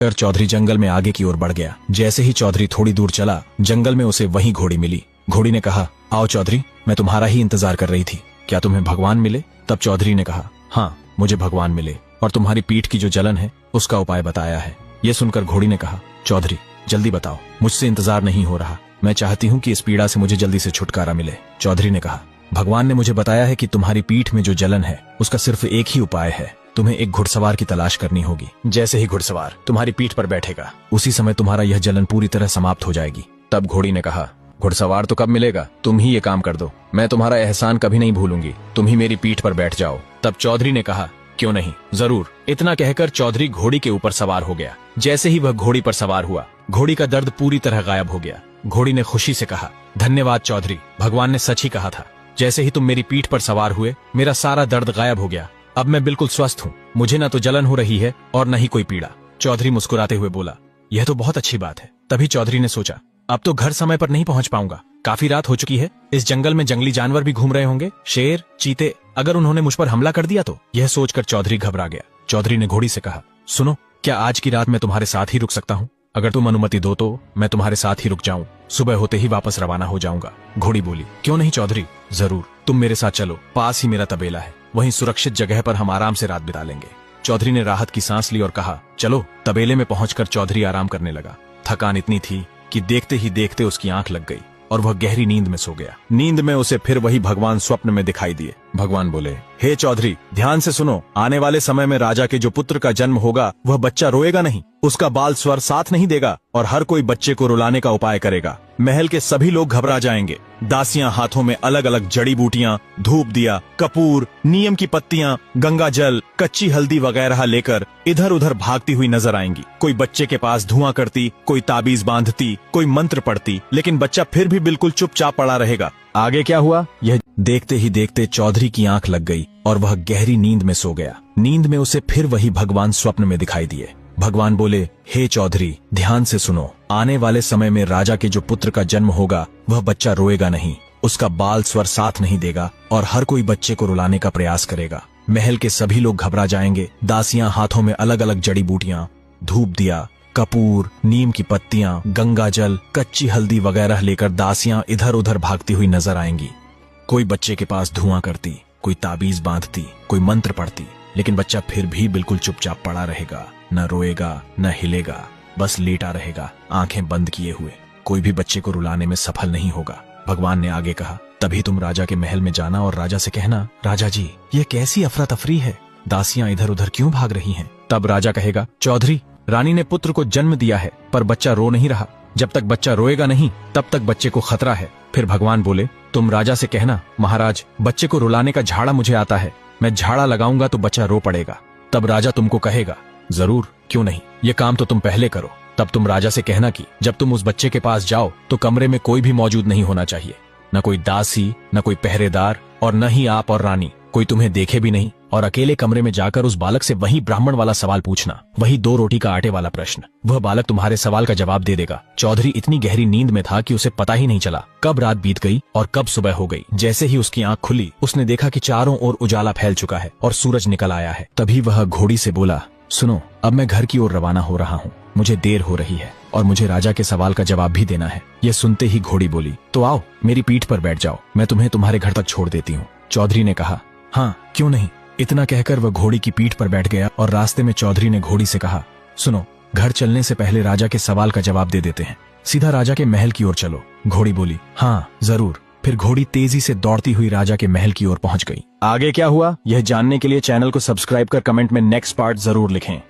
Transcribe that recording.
कर चौधरी जंगल में आगे की ओर बढ़ गया। जैसे ही चौधरी थोड़ी दूर चला, जंगल में उसे वही घोड़ी मिली। घोड़ी ने कहा, आओ चौधरी, मैं तुम्हारा ही इंतजार कर रही थी। क्या तुम्हें भगवान मिले? तब चौधरी ने कहा, हाँ, मुझे भगवान मिले और तुम्हारी पीठ की जो जलन है उसका उपाय बताया है। ये सुनकर घोड़ी ने कहा, चौधरी जल्दी बताओ, मुझसे इंतजार नहीं हो रहा। मैं चाहती हूँ कि इस पीड़ा से मुझे जल्दी से छुटकारा मिले। चौधरी ने कहा, भगवान ने मुझे बताया है कि तुम्हारी पीठ में जो जलन है उसका सिर्फ एक ही उपाय है। तुम्हें एक घुड़सवार की तलाश करनी होगी। जैसे ही घुड़सवार तुम्हारी पीठ पर बैठेगा, उसी समय तुम्हारा यह जलन पूरी तरह समाप्त हो जाएगी। तब घोड़ी ने कहा, घुड़सवार तो कब मिलेगा? तुम ही ये काम कर दो, मैं तुम्हारा एहसान कभी नहीं भूलूंगी। तुम ही मेरी पीठ पर बैठ जाओ। तब चौधरी ने कहा, क्यों नहीं, जरूर। इतना कहकर चौधरी घोड़ी के ऊपर सवार हो गया। जैसे ही वह घोड़ी पर सवार हुआ, घोड़ी का दर्द पूरी तरह गायब हो गया। घोड़ी ने खुशी से कहा, धन्यवाद चौधरी, भगवान ने सच ही कहा था। जैसे ही तुम मेरी पीठ पर सवार हुए, मेरा सारा दर्द गायब हो गया। अब मैं बिल्कुल स्वस्थ हूँ। मुझे न तो जलन हो रही है और न ही कोई पीड़ा। चौधरी मुस्कुराते हुए बोला, यह तो बहुत अच्छी बात है। तभी चौधरी ने सोचा, अब तो घर समय पर नहीं पहुंच पाऊंगा। काफी रात हो चुकी है। इस जंगल में जंगली जानवर भी घूम रहे होंगे, शेर, चीते। अगर उन्होंने मुझ पर हमला कर दिया तो? यह सोचकर चौधरी घबरा गया। चौधरी ने घोड़ी से कहा, सुनो, क्या आज की रात मैं तुम्हारे साथ ही रुक सकता हूँ? अगर तुम अनुमति दो तो मैं तुम्हारे साथ ही रुक जाऊं। सुबह होते ही वापस रवाना हो जाऊंगा। घोड़ी बोली, क्यों नहीं चौधरी, जरूर, तुम मेरे साथ चलो। पास ही मेरा तबेला है, वहीं सुरक्षित जगह पर हम आराम से रात बिता लेंगे। चौधरी ने राहत की सांस ली और कहा, चलो। तबेले में पहुंचकर चौधरी आराम करने लगा। थकान इतनी थी कि देखते ही देखते उसकी आंख लग गई और वह गहरी नींद में सो गया। नींद में उसे फिर वही भगवान स्वप्न में दिखाई दिए। भगवान बोले, हे चौधरी, ध्यान से सुनो। आने वाले समय में राजा के जो पुत्र का जन्म होगा, वह बच्चा रोएगा नहीं, उसका बाल स्वर साथ नहीं देगा और हर कोई बच्चे को रुलाने का उपाय करेगा। महल के सभी लोग घबरा जाएंगे। दासियां हाथों में अलग अलग जड़ी बूटियां, धूप दिया, कपूर, नीम की पत्तियां, गंगा जल, कच्ची हल्दी वगैरह लेकर इधर उधर भागती हुई नजर आएंगी। कोई बच्चे के पास धुआं करती, कोई ताबीज बांधती, कोई मंत्र पढ़ती, लेकिन बच्चा फिर भी बिल्कुल चुपचाप पड़ा रहेगा। आगे क्या हुआ, यह देखते ही देखते चौधरी की आंख लग गई और वह गहरी नींद में सो गया। नींद में उसे फिर वही भगवान स्वप्न में दिखाई दिए। भगवान बोले, हे चौधरी, ध्यान से सुनो। आने वाले समय में राजा के जो पुत्र का जन्म होगा, वह बच्चा रोएगा नहीं, उसका बाल स्वर साथ नहीं देगा और हर कोई बच्चे को रुलाने का प्रयास करेगा। महल के सभी लोग घबरा जाएंगे। दासियां हाथों में अलग अलग जड़ी बूटियां, धूप दिया, कपूर, नीम की पत्तियां, गंगा जल, कच्ची हल्दी वगैरह लेकर दासियां इधर उधर भागती हुई नजर आएंगी। कोई बच्चे के पास धुआं करती, कोई ताबीज बांधती, कोई मंत्र पढ़ती, लेकिन बच्चा फिर भी बिल्कुल चुपचाप पड़ा रहेगा, न रोएगा न हिलेगा, बस लेटा रहेगा, आंखें बंद किए हुए। कोई भी बच्चे को रुलाने में सफल नहीं होगा। भगवान ने आगे कहा, तभी तुम राजा के महल में जाना और राजा से कहना, राजा जी, ये कैसी अफरा तफरी है? दासियां इधर उधर क्यों भाग रही हैं? तब राजा कहेगा, चौधरी, रानी ने पुत्र को जन्म दिया है पर बच्चा रो नहीं रहा। जब तक बच्चा रोएगा नहीं, तब तक बच्चे को खतरा है। फिर भगवान बोले, तुम राजा से कहना, महाराज, बच्चे को रुलाने का झाड़ा मुझे आता है, मैं झाड़ा लगाऊंगा तो बच्चा रो पड़ेगा। तब राजा तुमको कहेगा, जरूर, क्यों नहीं, ये काम तो तुम पहले करो। तब तुम राजा से कहना कि जब तुम उस बच्चे के पास जाओ तो कमरे में कोई भी मौजूद नहीं होना चाहिए, न कोई दासी, न कोई पहरेदार और न ही आप और रानी। कोई तुम्हें देखे भी नहीं और अकेले कमरे में जाकर उस बालक से वही ब्राह्मण वाला सवाल पूछना, वही 2 रोटी का आटे वाला प्रश्न। वह बालक तुम्हारे सवाल का जवाब दे देगा। चौधरी इतनी गहरी नींद में था कि उसे पता ही नहीं चला कब रात बीत गई और कब सुबह हो गई। जैसे ही उसकी आंख खुली, उसने देखा कि चारों ओर उजाला फैल चुका है और सूरज निकल आया है। तभी वह घोड़ी से बोला, सुनो, अब मैं घर की ओर रवाना हो रहा हूँ, मुझे देर हो रही है और मुझे राजा के सवाल का जवाब भी देना है। यह सुनते ही घोड़ी बोली, तो आओ, मेरी पीठ पर बैठ जाओ, मैं तुम्हें तुम्हारे घर तक छोड़ देती हूँ। चौधरी ने कहा, हाँ, क्यों नहीं। इतना कहकर वह घोड़ी की पीठ पर बैठ गया और रास्ते में चौधरी ने घोड़ी से कहा, सुनो, घर चलने से पहले राजा के सवाल का जवाब दे देते हैं, सीधा राजा के महल की ओर चलो। घोड़ी बोली, हाँ, जरूर। फिर घोड़ी तेजी से दौड़ती हुई राजा के महल की ओर पहुंच गई। आगे क्या हुआ, यह जानने के लिए चैनल को सब्सक्राइब कर कमेंट में नेक्स्ट पार्ट जरूर लिखें।